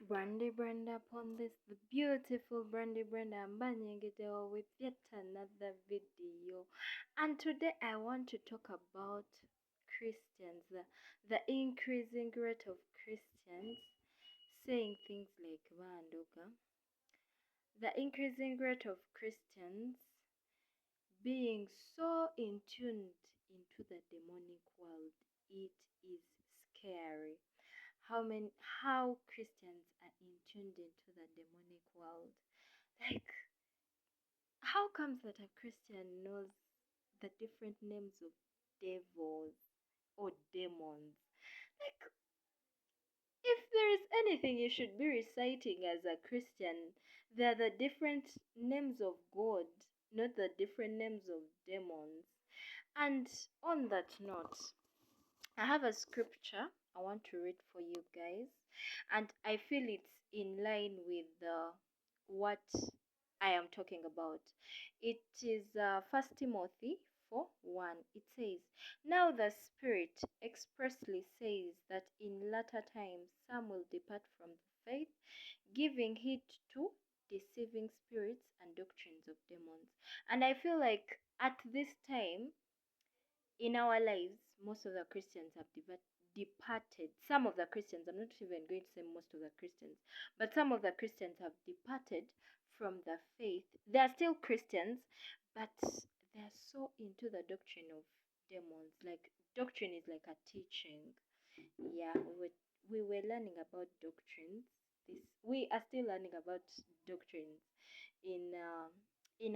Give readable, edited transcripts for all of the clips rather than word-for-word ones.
Brandy Brenda upon this, the beautiful Brandy Brenda Mbanyegedeo with yet another video. And today I want to talk about Christians, the increasing rate of Christians saying things like Vandoka, the increasing rate of Christians being so in tuned into the demonic world. It is scary. How Christians are in tuned into the demonic world. Like, how comes that a Christian knows the different names of devils or demons? Like, if there is anything you should be reciting as a Christian, they're the different names of God, not the different names of demons. And on that note, I have a scripture I want to read for you guys, and I feel it's in line with what I am talking about. It is 1 Timothy 4:1. It says, "Now the Spirit expressly says that in latter times some will depart from the faith, giving heed to deceiving spirits and doctrines of demons." And I feel like at this time, in our lives, most of the Christians have departed. Some of the Christians, I'm not even going to say most of the Christians, but some of the Christians have departed from the faith. They are still Christians, but they're so into the doctrine of demons. Like, doctrine is like a teaching. Yeah, we were learning about doctrines. We are still learning about doctrines in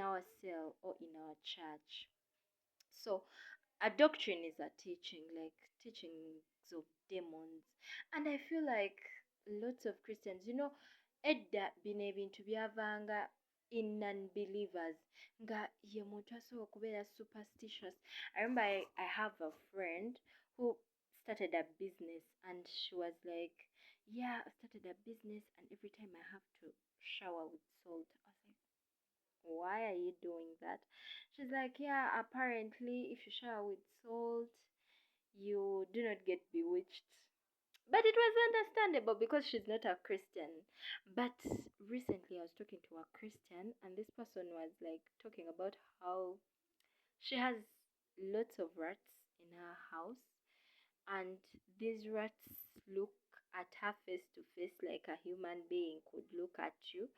our cell or in our church. So a doctrine is a teaching, like teachings of demons. And I feel like lots of Christians, edda bino ebintu byavanga in non-believers nga ye muntu asobola okubeera superstitious. I remember I have a friend who started a business, and she was like, yeah, I started a business and every time I have to shower with salt. I was like, why are you doing that? She's like, yeah, apparently if you shower with salt, you do not get bewitched. But it was understandable because she's not a Christian. But recently I was talking to a Christian, and this person was like talking about how she has lots of rats in her house, and these rats look at her face to face like a human being could look at you.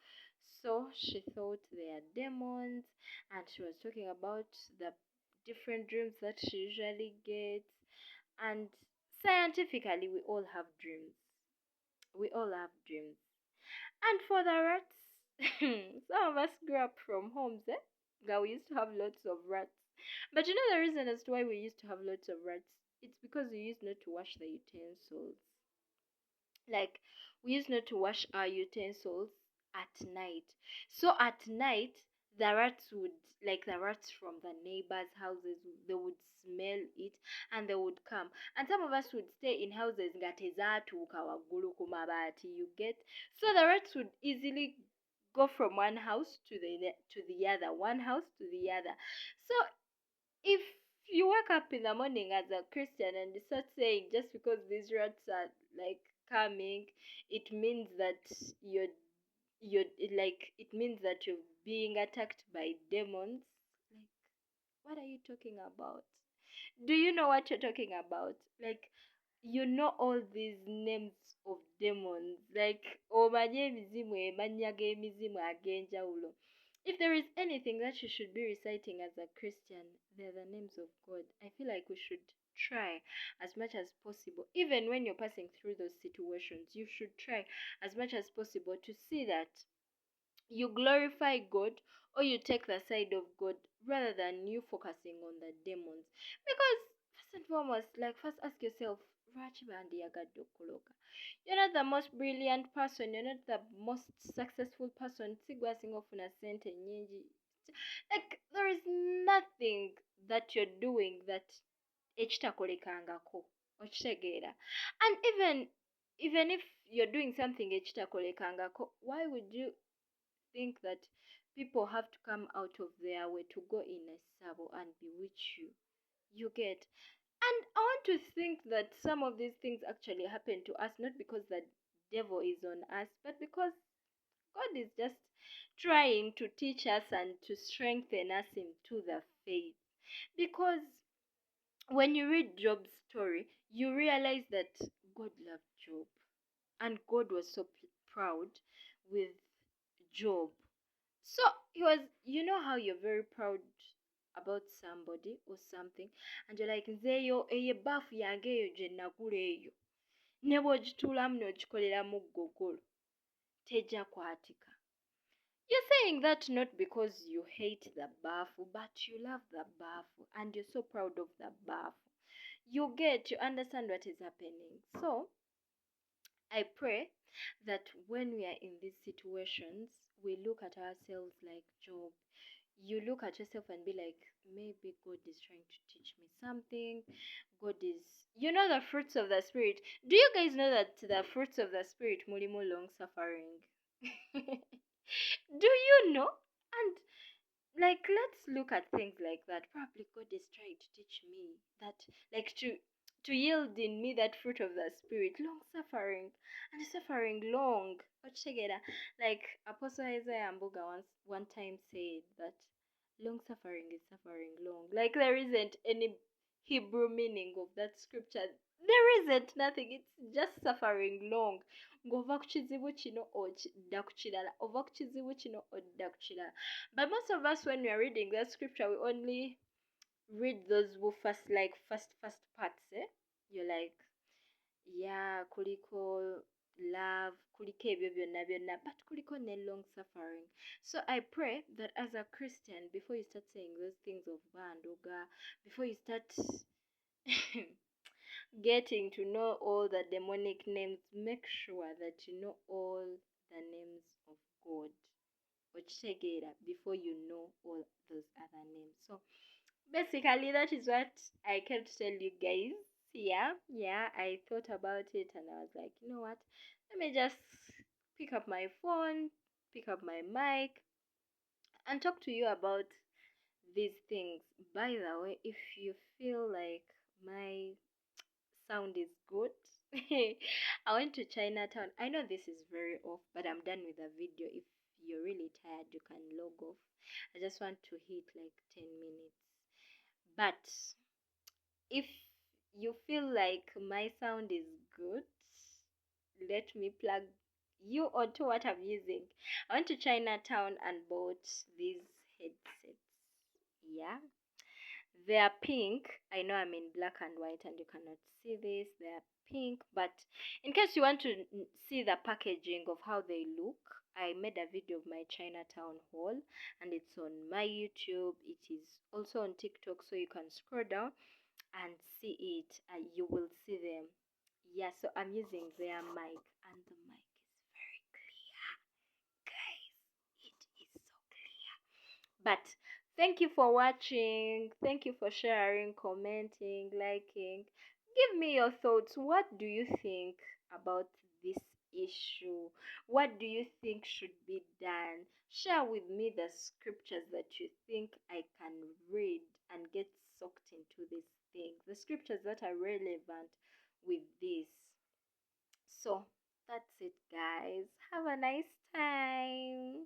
So she thought they are demons, and she was talking about the different dreams that she usually gets. And scientifically, we all have dreams. We all have dreams. And for the rats, some of us grew up from homes, that we used to have lots of rats. But you know the reason as to why we used to have lots of rats? It's because we used not to wash the utensils. Like, we used not to wash our utensils at night. So at night, the rats would, like the rats from the neighbors' houses, they would smell it and they would come. And some of us would stay in houses ngatezatuuka waggulu ku mabaati, you get. So the rats would easily go from one house to the other, one house to the other. So if you wake up in the morning as a Christian and you start saying just because these rats are like coming, it means that you're like it means that you're being attacked by demons. Like, what are you talking about? Do you know what you're talking about? Like, you know all these names of demons, like omanye emizimu emannya g'emizimu ag'enjawulo. If there is anything that you should be reciting as a Christian, they're the names of God. I feel like we should try as much as possible, even when you're passing through those situations, you should try as much as possible to see that you glorify God, or you take the side of God rather than you focusing on the demons. Because first and foremost, like, first ask yourself, you're not the most brilliant person, you're not the most successful person. Like, there is nothing that you're doing that ekitakolekangako okitegeera. And even if you're doing something ekitakolekangako, why would you think that people have to come out of their way to go in a sabo and bewitch you? You get. And I want to think that some of these things actually happen to us not because the devil is on us, but because God is just trying to teach us and to strengthen us into the faith. Because when you read Job's story, you realize that God loved Job and God was so proud with Job. So he was, you know how you're very proud about somebody or something, and you're like, nzeeyo eyo ebbafu yange eyo gye nagula eyo ne bw'ogituulamu n'ogikoleramu ggogolo tejja kwatika. You're saying that not because you hate the bafu, but you love the bafu and you're so proud of the bafu. You understand what is happening. So I pray that when we are in these situations, we look at ourselves like Job. You look at yourself and be like, maybe God is trying to teach me something. God is, the fruits of the Spirit. Do you guys know that the fruits of the Spirit, mulimu long suffering? Do you know? And like, let's look at things like that. Probably God is trying to teach me that, like, to yield in me that fruit of the Spirit, long suffering, and suffering long. Ochegeda, like Apostle Isaiah Mbuga one time said that long suffering is suffering long. Like, there isn't any Hebrew meaning of that scripture. There isn't nothing. It's just suffering long. Ng'ova ku kizibu kino odda ku kirala, ova ku kizibu kino odda ku kirala. But most of us, when we are reading that scripture, we only read those first parts. You're like, yeah, kuliko love, kuliko ebyo byonna byonna, but kuliko ne long suffering. So I pray that as a Christian, before you start saying those things of bandoga, before you start getting to know all the demonic names, make sure that you know all the names of God. Before you know all those other names. So basically, that is what I came to tell you guys. Yeah, I thought about it and I was like, you know what? Let me just pick up my phone, pick up my mic, and talk to you about these things. By the way, if you feel like my sound is good, I went to Chinatown. I know this is very off, but I'm done with the video. If you're really tired, you can log off. I just want to hit like 10 minutes. But if you feel like my sound is good, let me plug you onto what I'm using. I went to Chinatown and bought these headsets. Yeah, they are pink. I know I'm in black and white and you cannot see this. They are pink, but in case you want to see the packaging of how they look, I made a video of my Chinatown haul and it's on my YouTube. It is also on TikTok, so you can scroll down and see it. You will see them. Yeah, so I'm using their mic and the mic is very clear. Guys, it is so clear. But thank you for watching. Thank you for sharing, commenting, liking. Give me your thoughts. What do you think about this issue? What do you think should be done? Share with me the scriptures that you think I can read and get soaked into this thing. The scriptures that are relevant with this. So that's it, guys. Have a nice time.